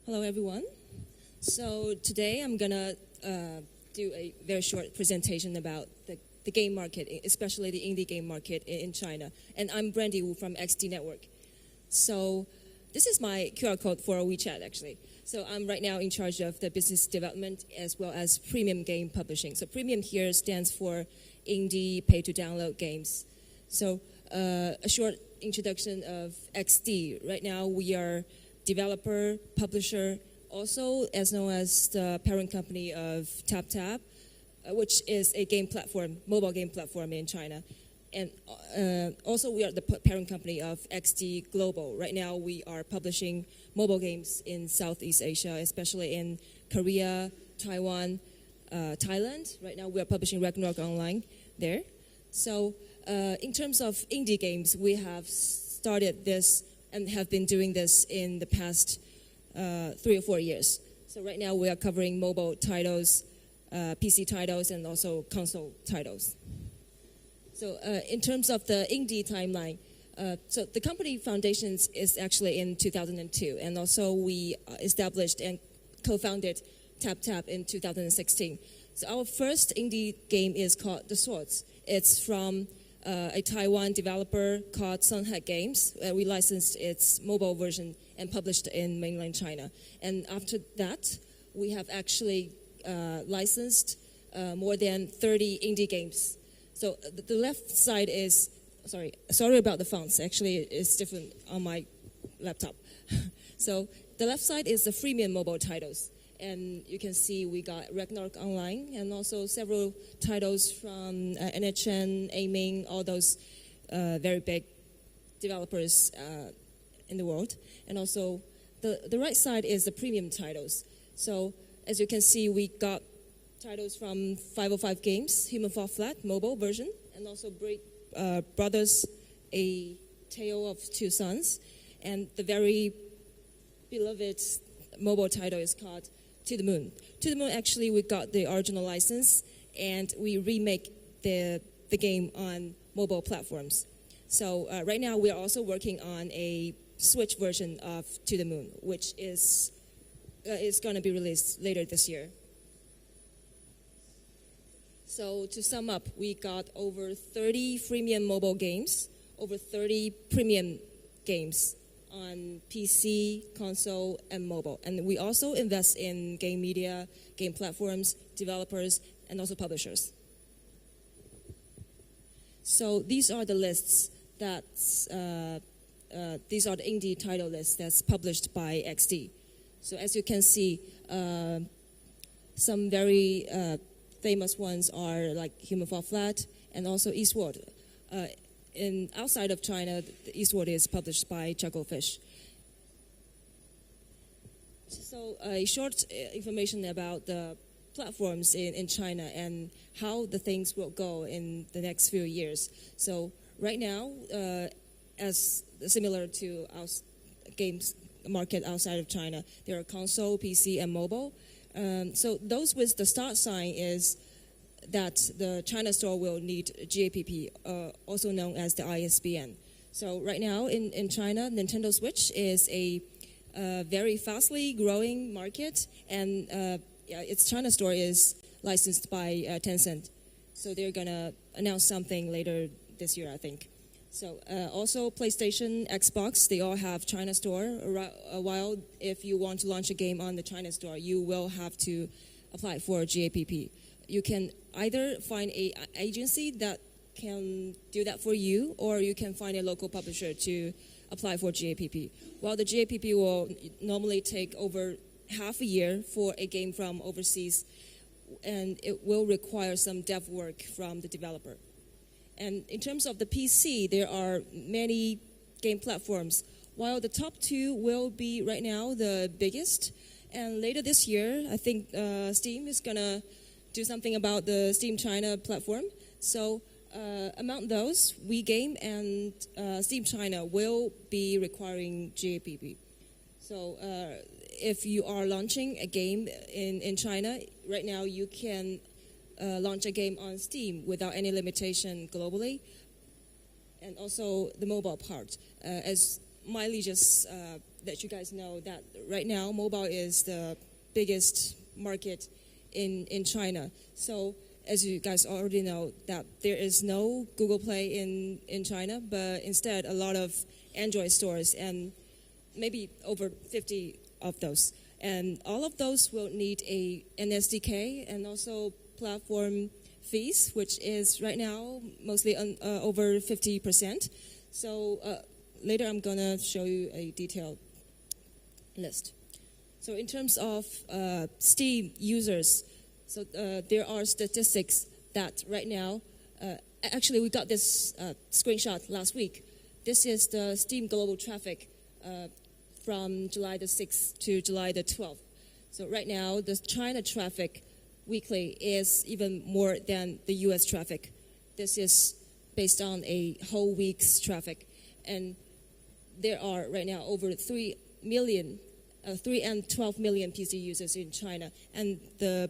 Hello, everyone. So today I'm gonna do a very short presentation about the game market, especially the indie game market in China. And I'm Brandy from XD Network. So this is my QR code for WeChat, actually. So I'm right now in charge of the business development as well as premium game publishing. So premium here stands for indie pay-to-download games. So a short introduction of XD. Right now we are developer, publisher, also as known as the parent company of TapTap, which is a game platform, mobile game platform in China. And also we are the parent company of XD Global. Right now we are publishing mobile games in Southeast Asia, especially in Korea, Taiwan, Thailand. Right now we are publishing Ragnarok Online there. So in terms of indie games, we have started this and have been doing this in the past 3 or 4 years. So right now we are covering mobile titles, PC titles, and also console titles. So in terms of the indie timeline, so the company foundations is actually in 2002, and also we established and co-founded TapTap in 2016. So our first indie game is called The Swords. It's from a Taiwan developer called Sunhead Games. We licensed its mobile version and published in mainland China. And after that, we have actually licensed more than 30 indie games. So the left side is, sorry about the fonts. Actually, it's different on my laptop. So the left side is the freemium mobile titles. And you can see we got Ragnarok Online and also several titles from NHN, Aiming, all those very big developers in the world. And also the right side is the premium titles. So as you can see, we got titles from 505 Games, Human Fall Flat, mobile version, and also Break Brothers, A Tale of Two Sons. And the very beloved mobile title is called To the Moon. To the Moon, actually, we got the original license, and we remake the game on mobile platforms. So right now, we are also working on a Switch version of To the Moon, which is going to be released later this year. So to sum up, we got over 30 freemium mobile games, over 30 premium games on PC, console, and mobile. And we also invest in game media, game platforms, developers, and also publishers. So these are the lists these are the indie title lists that's published by XD. So as you can see, some very famous ones are like Human Fall Flat and also Eastward. Outside of China, the Eastward is published by Chucklefish. So a short information about the platforms in China and how the things will go in the next few years. So right now, as similar to our games market outside of China, there are console, PC, and mobile. So those with the start sign is that the China store will need GAPP, also known as the ISBN. So right now in China, Nintendo Switch is a very fastly growing market, and its China store is licensed by Tencent. So they're going to announce something later this year, I think. So also PlayStation, Xbox, they all have China store. While if you want to launch a game on the China store, you will have to apply for GAPP. You can either find an agency that can do that for you, or you can find a local publisher to apply for GAPP. While the GAPP will normally take over half a year for a game from overseas, and it will require some dev work from the developer. And in terms of the PC, there are many game platforms. While the top two will be right now the biggest, and later this year, I think Steam is going to do something about the Steam China platform. So among those, WeGame and Steam China will be requiring GAPP. So if you are launching a game in China, right now you can launch a game on Steam without any limitation globally. And also the mobile part. As mildly just let you guys know that right now mobile is the biggest market in China. So as you guys already know, that there is no Google Play in China, but instead a lot of Android stores, and maybe over 50 of those. And all of those will need an SDK and also platform fees, which is right now mostly over 50%. So later I'm going to show you a detailed list. So in terms of Steam users, so there are statistics that right now, actually we got this screenshot last week. This is the Steam global traffic from July the 6th to July the 12th. So right now, the China traffic weekly is even more than the US traffic. This is based on a whole week's traffic. And there are right now over 3 and 12 million PC users in China. And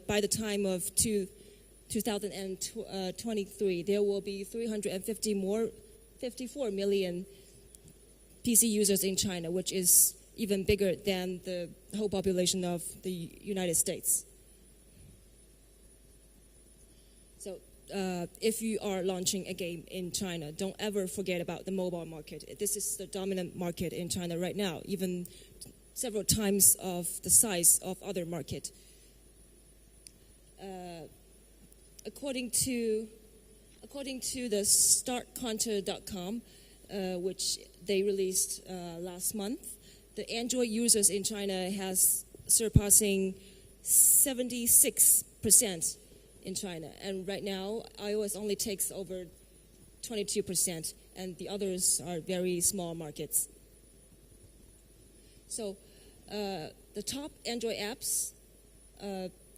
by the time of 2023, there will be 54 million PC users in China, which is even bigger than the whole population of the United States. So if you are launching a game in China, don't ever forget about the mobile market. This is the dominant market in China right now, even several times of the size of other market. According to the startcounter.com, which they released last month, the Android users in China has surpassing 76% in China. And right now, iOS only takes over 22%, and the others are very small markets. So the top Android apps,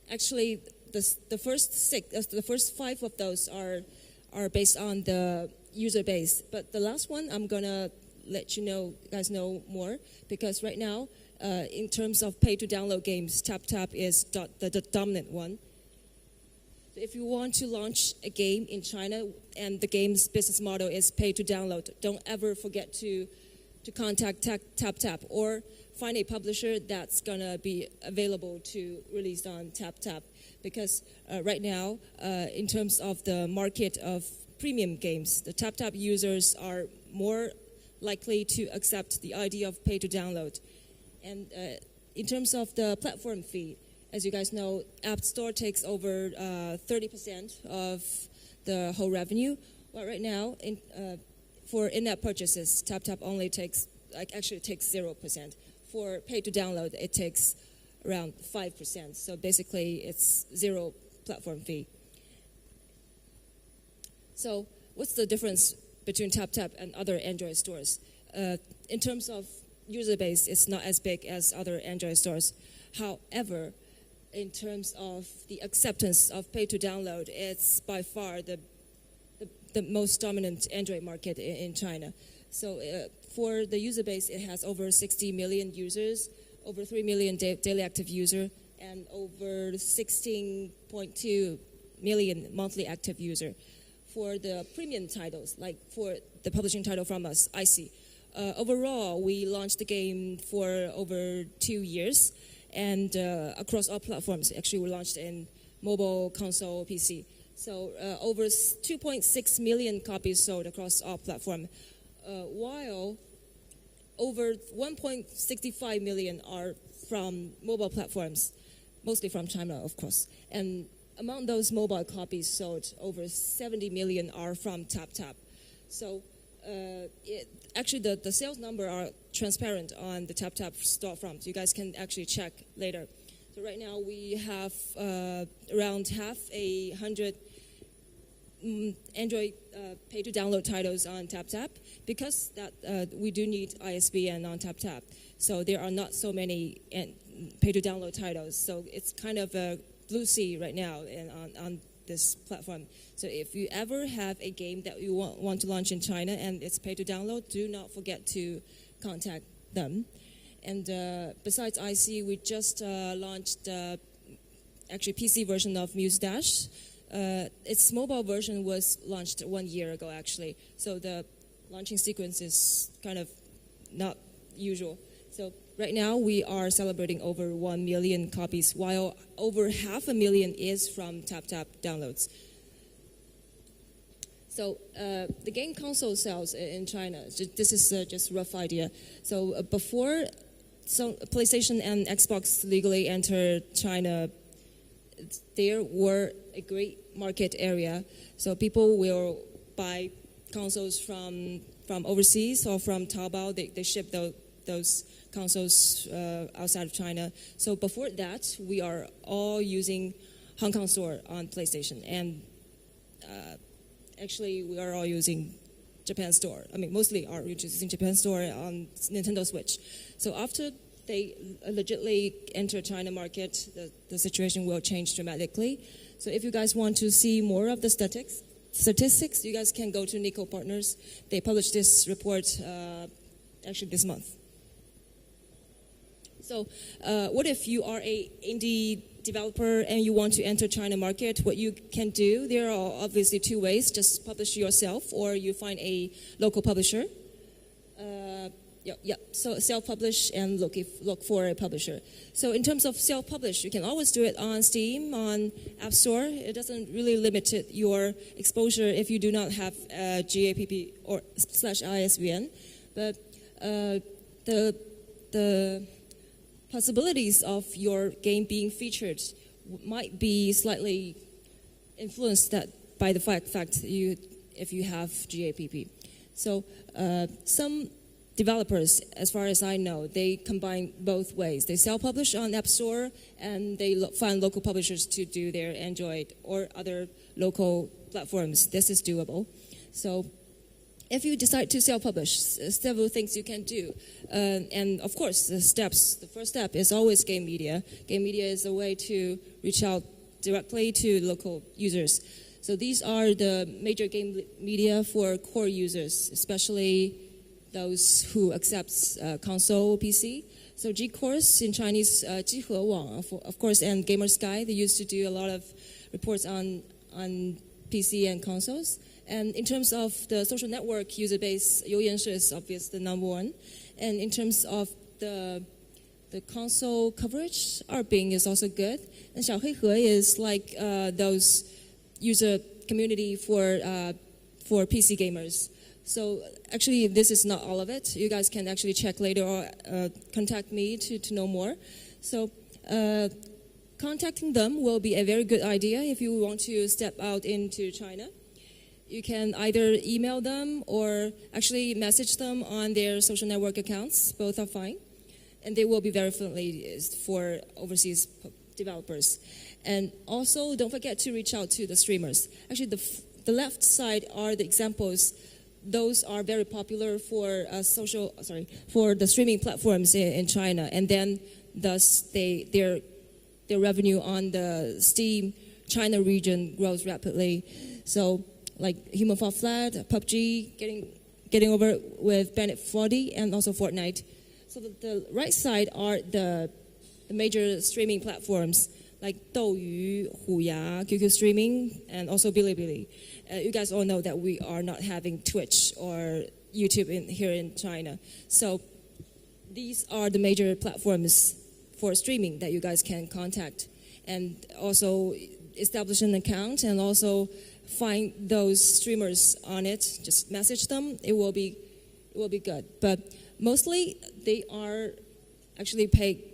actually the first 5 of those are based on the user base. But the last one, I'm gonna let you guys know more, because right now, in terms of pay-to-download games, TapTap is the dominant one. If you want to launch a game in China and the game's business model is pay-to-download, don't ever forget to contact TapTap or find a publisher that's gonna be available to release on TapTap. Because right now, in terms of the market of premium games, the TapTap users are more likely to accept the idea of pay-to-download. And in terms of the platform fee, as you guys know, App Store takes over 30% of the whole revenue. Well, right now, for in-app purchases, TapTap only takes 0%. For pay-to-download, it takes around 5%. So basically, it's zero platform fee. So what's the difference between TapTap and other Android stores? In terms of user base, it's not as big as other Android stores. However, in terms of the acceptance of pay-to-download, it's by far the most dominant Android market in China. So for the user base, it has over 60 million users, over 3 million daily active user, and over 16.2 million monthly active user. For the premium titles, like for the publishing title from us, IC, overall, we launched the game for over 2 years, and across all platforms. Actually, we launched in mobile, console, PC. So over 2.6 million copies sold across all platforms, while over 1.65 million are from mobile platforms, mostly from China, of course. And among those mobile copies sold, over 70 million are from TapTap. So actually, the sales number are transparent on the TapTap storefront. You guys can actually check later. So right now we have around 100 Android pay-to-download titles on TapTap, because that we do need ISBN on TapTap. So there are not so many pay-to-download titles. So it's kind of a blue sea right now on this platform. So if you ever have a game that you want to launch in China and it's pay-to-download, do not forget to contact them. And besides IC, we just launched actually PC version of Muse Dash. Its mobile version was launched 1 year ago, actually. So the launching sequence is kind of not usual. So right now we are celebrating over 1 million copies, while over 500,000 is from TapTap downloads. So the game console sales in China, this is just a rough idea. So before PlayStation and Xbox legally entered China, there were a great market area. So people will buy consoles from overseas or from Taobao. They ship those consoles outside of China. So before that, we are all using Hong Kong store on PlayStation. And actually, we are all using Japan store. I mean, mostly are using Japan store on Nintendo Switch. So after they legitimately enter China market, the situation will change dramatically. So if you guys want to see more of the statistics, you guys can go to Nico Partners. They published this report actually this month. So what if you are a indie developer and you want to enter China market? What you can do, there are obviously two ways. Just publish yourself, or you find a local publisher. So self-publish and look for a publisher. So in terms of self-publish, you can always do it on Steam, on App Store. It doesn't really limit your exposure if you do not have GAPP or /ISBN. But the possibilities of your game being featured might be slightly influenced by the fact if you have GAPP. So some developers, as far as I know, they combine both ways. They self-publish on App Store, and they find local publishers to do their Android or other local platforms. This is doable. So if you decide to self-publish, several things you can do. And of course, the first step is always game media. Game media is a way to reach out directly to local users. So these are the major game media for core users, especially those who accepts console PC. So G-Course in Chinese, 集合网, of course, and Gamer Sky, they used to do a lot of reports on PC and consoles. And in terms of the social network user base, 邮言社 is obviously the number one. And in terms of the console coverage, Bing is also good. And 小黑盒 is like those user community for PC gamers. So actually, this is not all of it. You guys can actually check later or contact me to know more. So contacting them will be a very good idea if you want to step out into China. You can either email them or actually message them on their social network accounts. Both are fine. And they will be very friendly for overseas developers. And also, don't forget to reach out to the streamers. Actually, the left side are the examples. Those are very popular for for the streaming platforms in China, and then thus their revenue on the Steam China region grows rapidly. So like Human Fall Flat, PUBG, getting over with Bandit 40, and also Fortnite. So the right side are the major streaming platforms like Douyu, Huya, QQ Streaming, and also Bilibili. You guys all know that we are not having Twitch or YouTube here in China. So these are the major platforms for streaming that you guys can contact. And also establish an account and also find those streamers on it. Just message them. It will be good. But mostly they are actually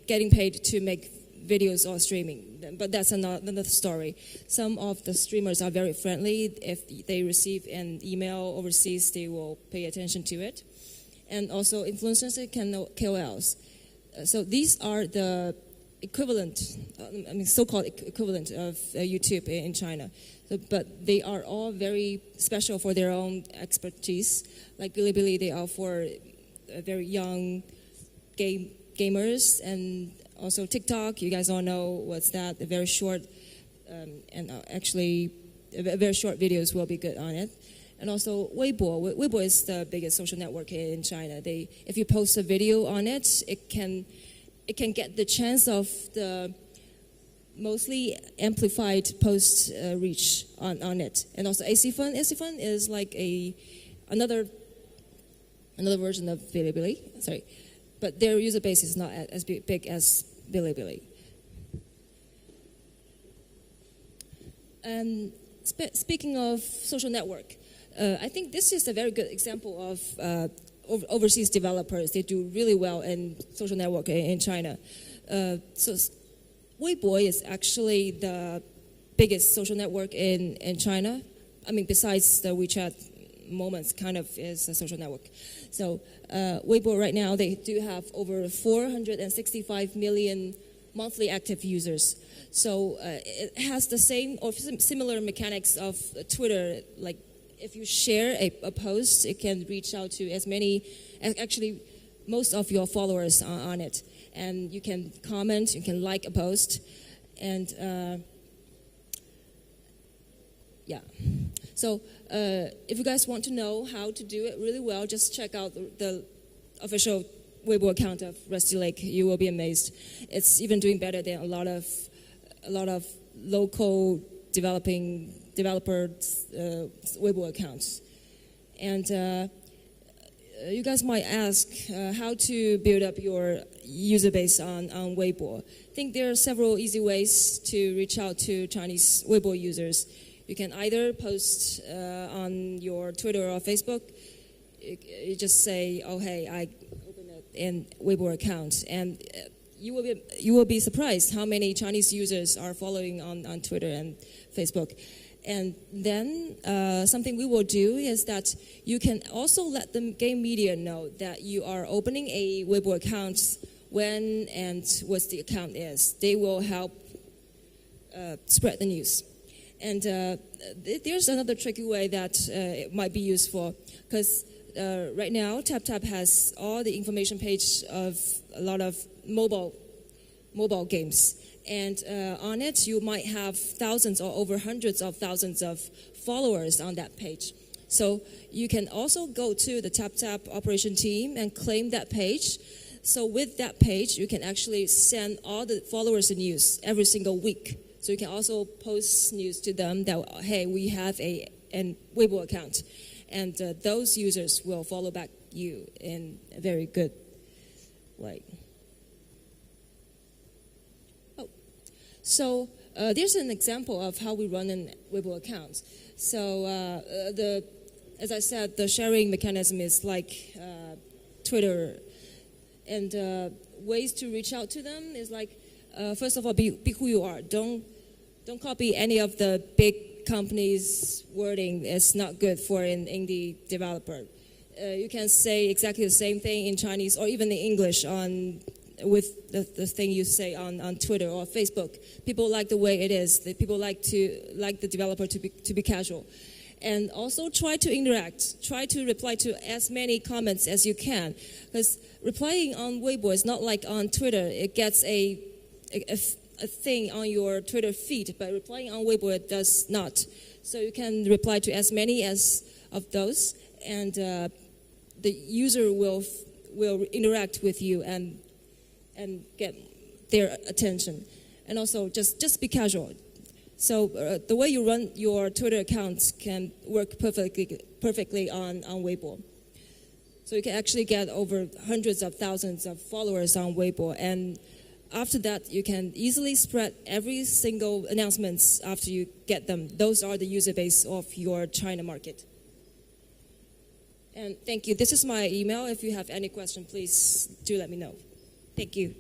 getting paid to make videos or streaming, but that's another story. Some of the streamers are very friendly. If they receive an email overseas, they will pay attention to it. And also influencers and KOLs. So these are the equivalent, so-called equivalent of YouTube in China. So, but they are all very special for their own expertise. Like Bilibili, they are for very young gamers, and also TikTok, you guys all know what's that, a very short, actually very short videos will be good on it. And also Weibo. Weibo is the biggest social network in China. If you post a video on it, it can get the chance of the mostly amplified post reach on it. And also AC-Fun. AC-Fun is like another version of Bilibili. Sorry. but their user base is not as big as Bilibili. And speaking of social network, I think this is a very good example of overseas developers. They do really well in social network in China. So Weibo is actually the biggest social network in China. I mean, besides the WeChat Moments kind of is a social network. So Weibo right now, they do have over 465 million monthly active users. So it has the same or similar mechanics of Twitter. Like if you share a post, it can reach out to as many, actually most of your followers on it. And you can comment, you can like a post. And yeah. So if you guys want to know how to do it really well, just check out the official Weibo account of Rusty Lake. You will be amazed. It's even doing better than a lot of local developers Weibo accounts. And you guys might ask how to build up your user base on Weibo. I think there are several easy ways to reach out to Chinese Weibo users. You can either post on your Twitter or Facebook. You just say, "Oh, hey, I opened an Weibo account," and you will be surprised how many Chinese users are following on Twitter and Facebook. And then something we will do is that you can also let the game media know that you are opening a Weibo account, when and what the account is. They will help spread the news. And there's another tricky way that it might be useful, because right now TapTap has all the information page of a lot of mobile games. And on it, you might have thousands or over hundreds of thousands of followers on that page. So you can also go to the TapTap operation team and claim that page. So with that page, you can actually send all the followers the news every single week. So you can also post news to them that, hey, we have a Weibo account. And those users will follow back you in a very good way. So there's an example of how we run an Weibo account. So as I said, the sharing mechanism is like Twitter. And ways to reach out to them is like, first of all, be who you are. Don't copy any of the big companies' wording. It's not good for an indie developer. You can say exactly the same thing in Chinese or even in English with the thing you say on Twitter or Facebook. People like the way it is. People like the developer to be casual. And also try to interact. Try to reply to as many comments as you can. Because replying on Weibo is not like on Twitter. It gets a thing on your Twitter feed, but replying on Weibo it does not. So you can reply to as many as of those, and the user will interact with you and get their attention. And also just be casual. So the way you run your Twitter accounts can work perfectly on Weibo. So you can actually get over hundreds of thousands of followers on Weibo, and after that, you can easily spread every single announcements after you get them. Those are the user base of your China market. And thank you. This is my email. If you have any question, please do let me know. Thank you.